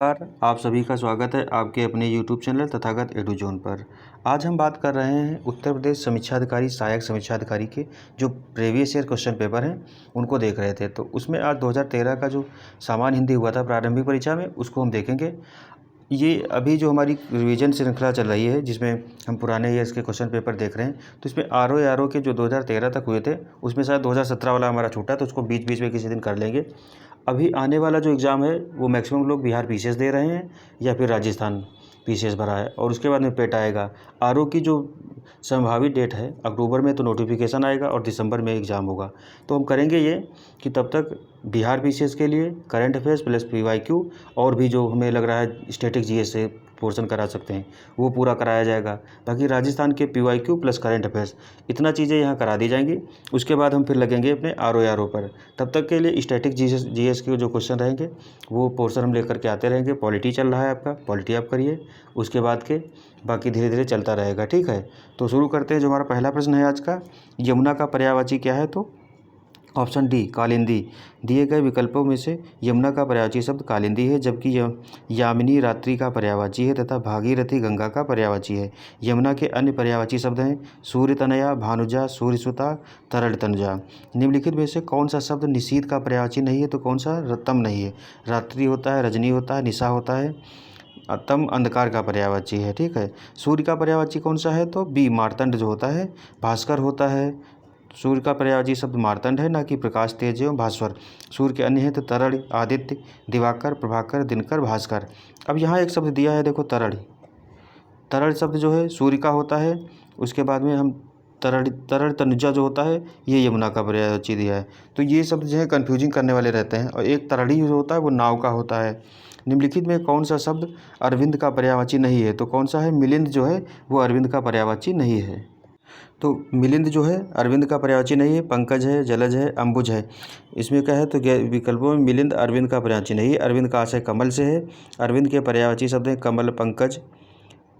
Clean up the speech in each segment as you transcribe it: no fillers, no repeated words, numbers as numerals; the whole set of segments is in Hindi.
नमस्कार, आप सभी का स्वागत है आपके अपने YouTube चैनल तथागत एडुजोन पर। आज हम बात कर रहे हैं उत्तर प्रदेश समीक्षा अधिकारी सहायक समीक्षा अधिकारी के जो प्रीवियस ईयर क्वेश्चन पेपर हैं उनको देख रहे थे। तो उसमें आज 2013 का जो सामान्य हिंदी हुआ था प्रारंभिक परीक्षा में उसको हम देखेंगे। ये अभी जो हमारी रिवीजन श्रृंखला चल रही है जिसमें हम पुराने ईयर्स के क्वेश्चन पेपर देख रहे हैं, तो इसमें आर के जो 2013 तक हुए थे उसमें शायद 2017 वाला हमारा छूटा, तो उसको बीच बीच में किसी दिन कर लेंगे। अभी आने वाला जो एग्ज़ाम है वो मैक्सिमम लोग बिहार पीसीएस दे रहे हैं या फिर राजस्थान पीसीएस भरा है, और उसके बाद में पेट आएगा। आरओ की जो संभावित डेट है अक्टूबर में तो नोटिफिकेशन आएगा और दिसंबर में एग्ज़ाम होगा। तो हम करेंगे ये कि तब तक बिहार पीसीएस के लिए करंट अफेयर्स प्लस पीवाईक्यू और भी जो हमें लग रहा है स्टैटिक जीएस से पोर्शन करा सकते हैं वो पूरा कराया जाएगा। बाकी राजस्थान के पीवाईक्यू प्लस करंट अफेयर्स इतना चीज़ें यहाँ करा दी जाएंगी। उसके बाद हम फिर लगेंगे अपने आरओ पर। तब तक के लिए स्टैटिक जीएस के जो क्वेश्चन रहेंगे वो पोर्शन हम लेकर के आते रहेंगे। पॉलिटी चल रहा है आपका, पॉलिटी आप करिए, उसके बाद के बाकी धीरे धीरे चलता रहेगा। ठीक है, तो शुरू करते हैं। जो हमारा पहला प्रश्न है आज का, यमुना का पर्यायवाची क्या है? तो ऑप्शन डी कालिंदी। दिए गए विकल्पों में से यमुना का पर्यायवाची शब्द कालिंदी है, जबकि यामिनी रात्रि का पर्यायवाची है तथा भागीरथी गंगा का पर्यायवाची है। यमुना के अन्य पर्यायवाची शब्द हैं सूर्य तनया, भानुजा, सूर्यसुता, तरल तनुजा। निम्नलिखित में से कौन सा शब्द निशीथ का पर्यायवाची नहीं है? तो कौन सा? रतम नहीं है। रात्रि होता है, रजनी होता है, निशा होता है, तम अंधकार का पर्यायवाची है। ठीक है, सूर्य का पर्यायवाची कौन सा है? तो बी मार्तंड जो होता है, भास्कर होता है। सूर्य का पर्यायवाची शब्द मार्तंड है, ना कि प्रकाश, तेज एवं भास्वर। सूर्य के अन्य हैं तो तरल, आदित्य, दिवाकर, प्रभाकर, दिनकर, भास्कर। अब यहाँ एक शब्द दिया है, देखो तरल। तरल शब्द जो है सूर्य का होता है। उसके बाद में हम तरल तनुजा जो होता है ये यमुना का पर्यायवाची दिया है। तो ये शब्द जो है कन्फ्यूजिंग करने वाले रहते हैं। और एक तरड़ी जो होता है वो नाव का होता है। निम्नलिखित में कौन सा शब्द अरविंद का पर्यायवाची नहीं है? तो कौन सा है? मिलिंद जो है वो अरविंद का पर्यायवाची नहीं है। तो मिलिंद जो है अरविंद का पर्यायवाची नहीं है। पंकज है, जलज है, अंबुज है। इसमें क्या है? तो विकल्पों में मिलिंद अरविंद का पर्यायवाची नहीं है। अरविंद का आशय कमल से है। अरविंद के पर्यायवाची शब्द हैं कमल, पंकज,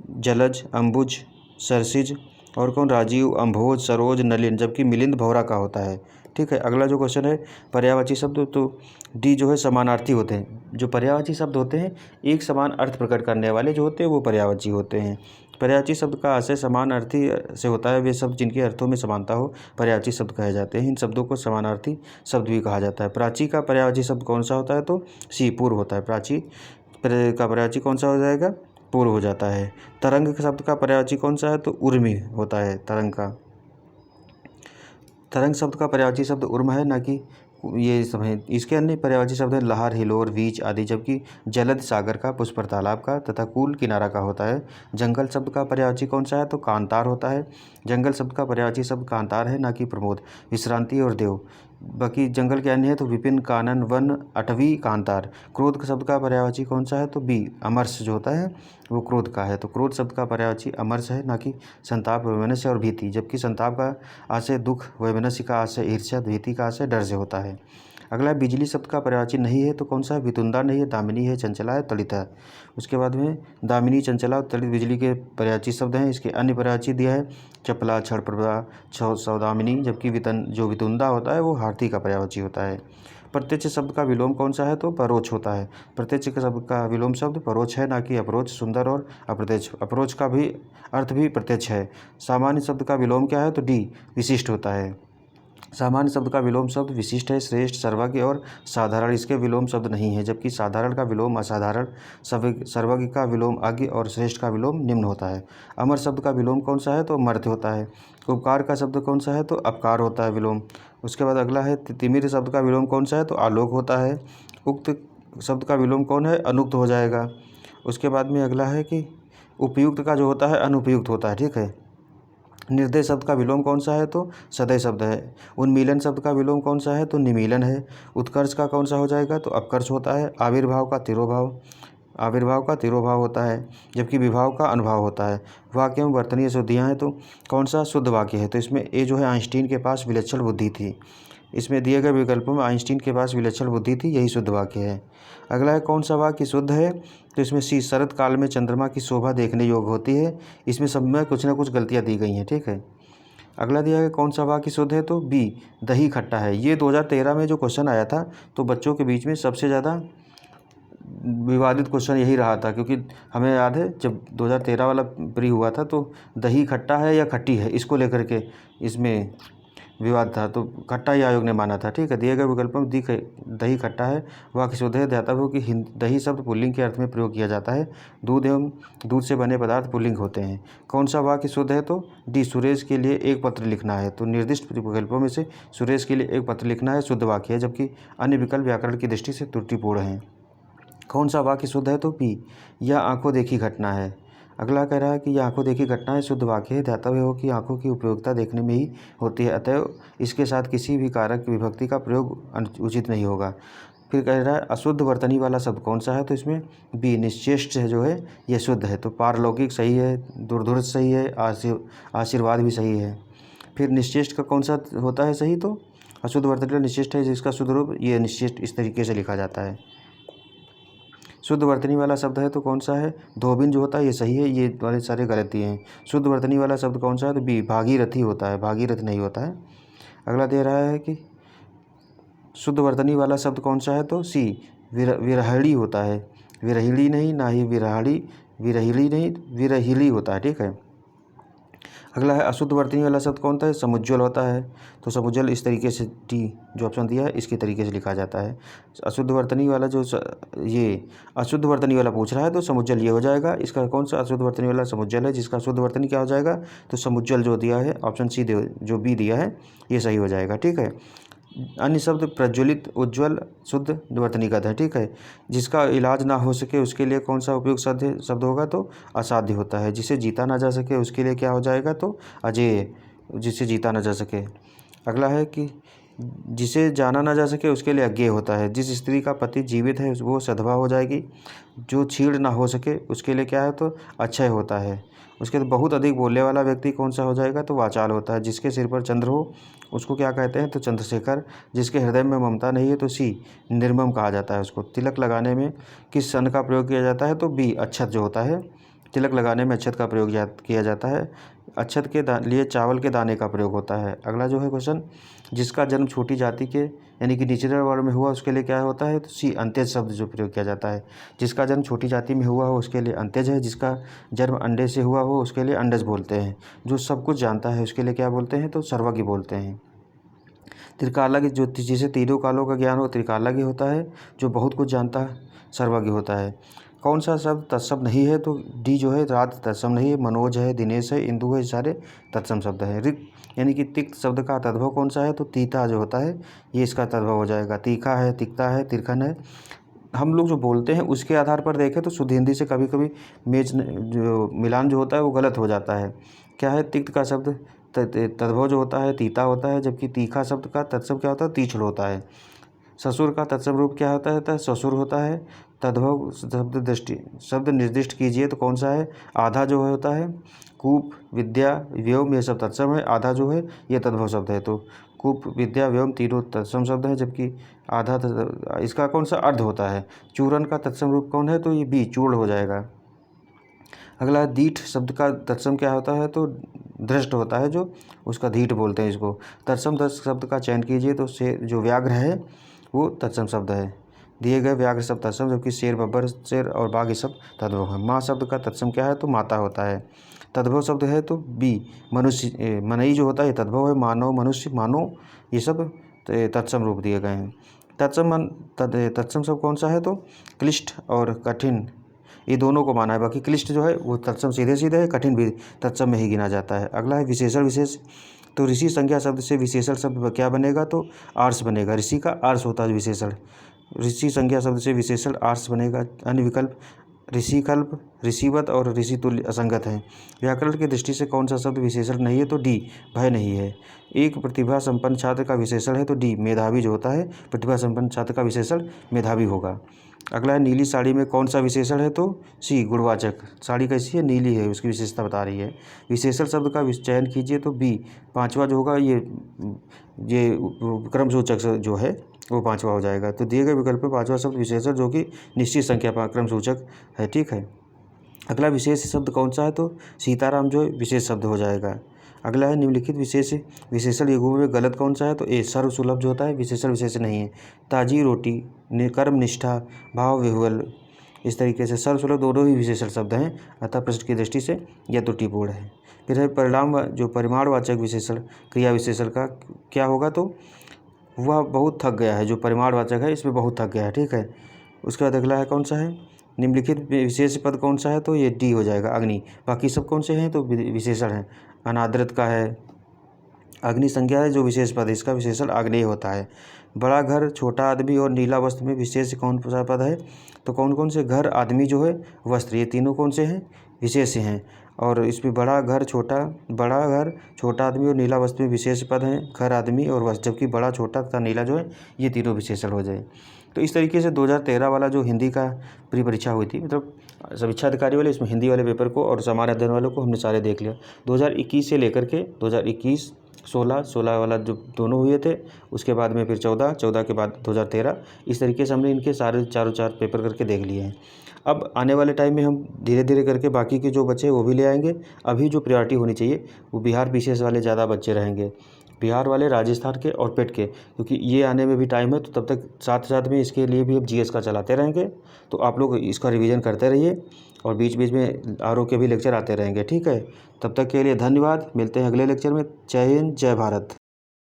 जलज, अंबुज, सरसिज और कौन? राजीव, अम्भोज, सरोज, नलिन। जबकि मिलिंद भौरा का होता है। ठीक है, अगला जो क्वेश्चन है पर्यायवाची शब्द, तो डी जो है समानार्थी होते हैं। जो पर्यायवाची शब्द होते हैं एक समान अर्थ प्रकट करने वाले जो होते हैं वो पर्यायवाची होते हैं। पर्यायवाची शब्द का आशय समान अर्थी से होता है। वे शब्द जिनके अर्थों में समानता हो पर्यायवाची शब्द कहे जाते हैं। इन शब्दों को समानार्थी शब्द भी कहा जाता है। प्राची का पर्यायवाची शब्द कौन सा होता है? तो सी पूर्व होता है। प्राची का पर्यायवाची कौन सा हो जाएगा? पूर्व हो जाता है। तरंग शब्द का पर्यायवाची कौन सा है? तो उर्मी होता है तरंग का। तरंग शब्द का पर्यायवाची शब्द उर्म है, ना कि ये सब है। इसके अन्य पर्यायवाची शब्द हैं लहर, हिलोर, बीच आदि। जबकि जलद सागर का, पुष्पर तालाब का तथा कूल किनारा का होता है। जंगल शब्द का पर्यायवाची कौन सा है? तो कांतार होता है। जंगल शब्द का पर्यायवाची शब्द कांतार है, ना कि प्रमोद, विश्रांति और देव। बाकी जंगल के अन्य है तो विपिन, कानन, वन, अटवी, कांतार। क्रोध शब्द का पर्यायवाची कौन सा है? तो बी अमर्ष जो होता है वो क्रोध का है। तो क्रोध शब्द का पर्यायवाची अमर्ष है, ना कि संताप, वैमनस्य और भीति। जबकि संताप का आशय दुख, वैमनस्य का आशय ईर्ष्या, भीति का आशय डर से होता है। अगला बिजली शब्द का पर्यायवाची नहीं है, तो कौन सा है? वितुंदा नहीं है, दामिनी है, चंचला है, तड़ित है। उसके बाद में दामिनी, चंचला और तड़ित बिजली के पर्यायवाची शब्द हैं। इसके अन्य पर्यायवाची दिया है चपला, क्षणप्रभा, सौदामिनी। जबकि वितुंदा होता है वो हाथी का पर्यायवाची होता है। प्रत्यक्ष शब्द का विलोम कौन सा है? तो परोक्ष होता है। प्रत्यक्ष के शब्द का विलोम शब्द परोक्ष है, ना कि अप्रोच। सुंदर और अप्रत्यक्ष, अप्रोच का भी अर्थ भी प्रत्यक्ष है। सामान्य शब्द का विलोम क्या है? तो डी विशिष्ट होता है। सामान्य शब्द का विलोम शब्द विशिष्ट है, श्रेष्ठ, सर्वज्ञ और साधारण इसके विलोम शब्द नहीं है। जबकि साधारण का विलोम असाधारण, सर्वज्ञ का विलोम अज्ञ और श्रेष्ठ का विलोम निम्न होता है। अमर शब्द का विलोम कौन सा है? तो मर्त्य होता है। उपकार का शब्द कौन सा है? तो अपकार होता है विलोम। उसके बाद अगला है तिमिर शब्द का विलोम कौन सा है? तो आलोक होता है। उक्त शब्द का विलोम कौन है? अनुक्त हो जाएगा। उसके बाद में अगला है कि उपयुक्त का जो होता है अनुपयुक्त होता है। ठीक है, निर्दय शब्द का विलोम कौन सा है? तो सदय शब्द है। उन्मीलन शब्द का विलोम कौन सा है? तो निमीलन है। उत्कर्ष का कौन सा हो जाएगा? तो अपकर्ष होता है। आविर्भाव का तिरोभाव होता है। जबकि विभाव का अनुभाव होता है। वाक्य में वर्तनीय शुद्धियाँ हैं, तो कौन सा शुद्ध वाक्य है? तो इसमें ए जो है आइंस्टीन के पास विलक्षण बुद्धि थी। इसमें दिए गए विकल्पों में आइंस्टीन के पास विलक्षण बुद्धि थी, यही शुद्ध वाक्य है। अगला है कौन सा वाक्य शुद्ध है? तो इसमें सी शरद काल में चंद्रमा की शोभा देखने योग्य होती है। इसमें सब में कुछ ना कुछ गलतियाँ दी गई हैं। ठीक है, अगला दिया है कौन सा वाक्य शुद्ध है? तो बी दही खट्टा है। ये 2013 में जो क्वेश्चन आया था तो बच्चों के बीच में सबसे ज़्यादा विवादित क्वेश्चन यही रहा था, क्योंकि हमें याद है जब 2013 वाला प्री हुआ था तो दही खट्टा है या खट्टी है, इसको लेकर के इसमें विवाद था, तो खट्टा ही आयोग ने माना था। ठीक है, दिए गए विकल्पों में दही खट्टा है वह शुद्ध है। ध्यातव्य हो कि दही शब्द पुल्लिंग के अर्थ में प्रयोग किया जाता है। दूध एवं दूध से बने पदार्थ पुल्लिंग होते हैं। कौन सा वाक्य शुद्ध है? तो डी, सुरेश के लिए एक पत्र लिखना है। तो निर्दिष्ट विकल्पों में से सुरेश के लिए एक पत्र लिखना है शुद्ध वाक्य है, जबकि अन्य विकल्प व्याकरण की दृष्टि से त्रुटिपूर्ण हैं। कौन सा वाक्य शुद्ध है? तो बी, यह आंखों देखी घटना है। अगला कह रहा है कि यह आंखों देखी घटना है शुद्ध वाक्य है। ध्यातव्य हो कि आंखों की उपयोगिता देखने में ही होती है, अतएव इसके साथ किसी भी कारक की विभक्ति का प्रयोग उचित नहीं होगा। फिर कह रहा है अशुद्ध वर्तनी वाला शब्द कौन सा है? तो इसमें बी, निश्चेष्ट जो है यह शुद्ध है। तो पारलौकिक सही है, दुर्धर्ष सही है, आशीर्वाद भी सही है। फिर निश्चेष्ट का कौन सा होता है सही? तो अशुद्ध वर्तनी निश्चेष्ट है, जिसका शुद्ध रूप ये निश्चेष्ट इस तरीके से लिखा जाता है। शुद्ध वर्तनी वाला शब्द है तो कौन सा है? धोबिन जो होता है ये सही है, ये वाले सारे गलती हैं। शुद्ध वर्तनी वाला शब्द कौन सा है? तो बी, भागीरथी होता है, भागीरथ नहीं होता है। अगला दे रहा है कि शुद्ध वर्तनी वाला शब्द कौन सा है? तो सी, विरहिणी होता है। विरहिणी नहीं, ना ही विरहाड़ी, विरहिणी नहीं, विरहिली होता है। ठीक है। अगला है अशुद्ध वर्तनी वाला शब्द कौन सा है? समुज्ज्वल होता है। तो समुज्ज्वल इस तरीके से टी जो ऑप्शन दिया है इसके तरीके से लिखा जाता है। अशुद्ध वर्तनी वाला ये अशुद्ध वर्तनी वाला पूछ रहा है तो समुज्ज्वल ये हो जाएगा। इसका कौन सा अशुद्ध वर्तनी वाला? समुज्ज्वल है, जिसका शुद्ध वर्तनी क्या हो जाएगा? तो समुज्ज्वल जो दिया है ऑप्शन सी जो बी दिया है ये सही हो जाएगा। ठीक है। अन्य शब्द प्रज्वलित, उज्ज्वल शुद्ध वर्तनीगत है। ठीक है। जिसका इलाज ना हो सके उसके लिए कौन सा उपयुक्त शब्द होगा? तो असाध्य होता है। जिसे जीता ना जा सके उसके लिए क्या हो जाएगा? तो अजेय, जिसे जीता ना जा सके। अगला है कि जिसे जाना ना जा सके उसके लिए अज्ञेय होता है। जिस स्त्री का पति जीवित है वो सधवा हो जाएगी। जो छीड़ ना हो सके उसके लिए क्या है? तो अक्षय होता है। उसके बाद बहुत अधिक बोलने वाला व्यक्ति कौन सा हो जाएगा? तो वाचाल होता है। जिसके सिर पर चंद्र हो उसको क्या कहते हैं? तो चंद्रशेखर। जिसके हृदय में ममता नहीं है तो सी, निर्मम कहा जाता है उसको। तिलक लगाने में किस सन का प्रयोग किया जाता है? तो बी, अक्षत जो होता है। तिलक लगाने में अक्षत का प्रयोग किया जाता है। अक्षत के लिए चावल के दाने का प्रयोग होता है। अगला जो है क्वेश्चन, जिसका जन्म छोटी जाति के यानी कि निचले वर्ग में हुआ उसके लिए क्या होता है? तो सी, अंत्यज शब्द जो प्रयोग किया जाता है। जिसका जन्म छोटी जाति में हुआ हो उसके लिए अंत्यज है। जिसका जन्म अंडे से हुआ हो उसके लिए अंडज बोलते हैं। जो सब कुछ जानता है उसके लिए क्या बोलते हैं? तो सर्वज्ञ बोलते हैं। त्रिकालज्ञ जिसे तीनों कालों का ज्ञान हो त्रिकालज्ञ होता है। जो बहुत कुछ जानता है सर्वज्ञ होता है। कौन सा शब्द तत्सम नहीं है? तो डी जो है, रात तत्सम नहीं है। मनोज है, दिनेश है, इंदु है, सारे तत्सम शब्द हैं। रिक्त यानी कि तिक्त शब्द का तद्भव कौन सा है? तो तीता जो होता है ये इसका तद्भव हो जाएगा। तीखा है, तिक्ता है, तिरखन है। हम लोग जो बोलते हैं उसके आधार पर देखें तो शुद्ध हिंदी से कभी कभी जो मिलान जो होता है वो गलत हो जाता है। क्या है? तिक्त का शब्द तद्भव जो होता है तीता होता है, जबकि तीखा शब्द का तत्सम क्या होता है? तीक्ष्ण होता है। ससुर का तत्सम रूप क्या होता है? तो ससुर होता है। तद्भव शब्द निर्दिष्ट कीजिए तो कौन सा है? आधा जो होता है। कूप, विद्या, व्योम ये सब तत्सम है। आधा जो है ये तद्भव शब्द है। तो कूप, विद्या, व्योम तीनों तत्सम शब्द हैं, जबकि आधा इसका कौन सा? अर्ध होता है। चूर्ण का तत्सम रूप कौन है? तो ये बी, चूर्ण हो जाएगा। अगला है दीठ शब्द का तत्सम क्या होता है? तो दृष्ट होता है, जो उसका धीठ बोलते हैं इसको। तत्सम शब्द का चयन कीजिए तो शेर जो व्याघ्र है वो तत्सम शब्द है। दिए गए व्याघ्र शब्द तत्सम, जबकि शेर, बब्बर, शेर और बाघ ये सब तद्भव है। माँ शब्द का तत्सम क्या है? तो माता होता है। तद्भव शब्द है तो बी, मनुष्य, मनई जो होता है ये तद्भव है। मानव, मनुष्य, मानो ये सब तत्सम रूप दिए गए हैं। तत्सम शब्द कौन सा है? तो क्लिष्ट और कठिन ये दोनों को माना है। बाकी क्लिष्ट जो है वो तत्सम सीधे सीधे है, कठिन भी तत्सम में ही गिना जाता है। अगला है विशेषण विशेष। तो ऋषि संज्ञा शब्द से विशेषण शब्द क्या बनेगा? तो आर्ष बनेगा। ऋषि का आर्ष होता है विशेषण। ऋषि संज्ञा शब्द से विशेषण आर्ष बनेगा। अन्य विकल्प ऋषिकल्प, ऋषिवत और ऋषितुल्य असंगत हैं। व्याकरण की दृष्टि से कौन सा शब्द विशेषण नहीं है? तो डी, भय नहीं है। एक प्रतिभा संपन्न छात्र का विशेषण है तो डी, मेधावी जो होता है प्रतिभा संपन्न छात्र का विशेषण मेधावी होगा। अगला है नीली साड़ी में कौन सा विशेषण है? तो सी, गुणवाचक। साड़ी कैसी है? नीली है, उसकी विशेषता बता रही है। विशेषण शब्द का चयन कीजिए तो बी, पांचवा जो होगा ये क्रमसूचक जो है वो पांचवा हो जाएगा। तो दिए गए विकल्प में पांचवा शब्द विशेषण जो कि निश्चित संख्या पर क्रमसूचक है। ठीक है। अगला विशेष शब्द कौन सा है? तो सीताराम जो विशेष शब्द हो जाएगा। अगला है निम्नलिखित विशेषण युग्मों में गलत कौन सा है? तो ए सर्वसुलभ जो होता है विशेषण नहीं है। ताजी रोटी, कर्मनिष्ठा, भाव विह्वल, इस तरीके से सर्वसुलभ दोनों ही विशेषण शब्द हैं, अतः प्रश्न की दृष्टि से यह त्रुटिपूर्ण है। फिर है परिणाम जो परिमाणवाचक विशेषण क्रिया विशेषण का क्या होगा? तो वह बहुत थक गया है, जो परिमाणवाचक है इसमें बहुत थक गया है, ठीक है। उसके बाद अगला है कौन सा है? निम्नलिखित विशेष पद कौन सा है? तो ये डी हो जाएगा अग्नि। बाकी सब कौन से हैं? तो विशेषण हैं। अनादृत का है, अग्नि संज्ञा है जो विशेष पद है, इसका विशेषण आग्नेय होता है। बड़ा घर, छोटा आदमी और नीला वस्त्र में विशेष कौन सा पद है? तो कौन कौन से? घर, आदमी जो है, वस्त्र, ये तीनों कौन से हैं? विशेष हैं। और इसमें बड़ा घर, छोटा आदमी और नीला वस्त्र में विशेष पद हैं, घर, आदमी और वस्त्र, जबकि बड़ा, छोटा तथा नीला जो है ये तीनों विशेषण हो जाए। तो इस तरीके से 2013 वाला जो हिंदी का प्री परीक्षा हुई थी, मतलब समीक्षा अधिकारी वाले, इसमें हिंदी वाले पेपर को और सामान्य अध्ययन वालों को हमने सारे देख लिया। 2021 से लेकर के 2021, 16 वाला जो दोनों हुए थे, उसके बाद में फिर 14 के बाद 2013, इस तरीके से हमने इनके सारे चार पेपर करके देख लिए हैं। अब आने वाले टाइम में हम धीरे धीरे करके बाकी के जो बच्चे वो भी ले आएंगे। अभी जो प्रायोरिटी होनी चाहिए वो बिहार पीसीएस वाले ज़्यादा बच्चे रहेंगे, बिहार वाले, राजस्थान के और पेट के, क्योंकि ये आने में भी टाइम है। तो तब तक साथ में इसके लिए भी अब जीएस का चलाते रहेंगे, तो आप लोग इसका रिवीजन करते रहिए और बीच बीच में आरओ के भी लेक्चर आते रहेंगे, ठीक है। तब तक के लिए धन्यवाद, मिलते हैं अगले लेक्चर में। जय हिंद, जय भारत।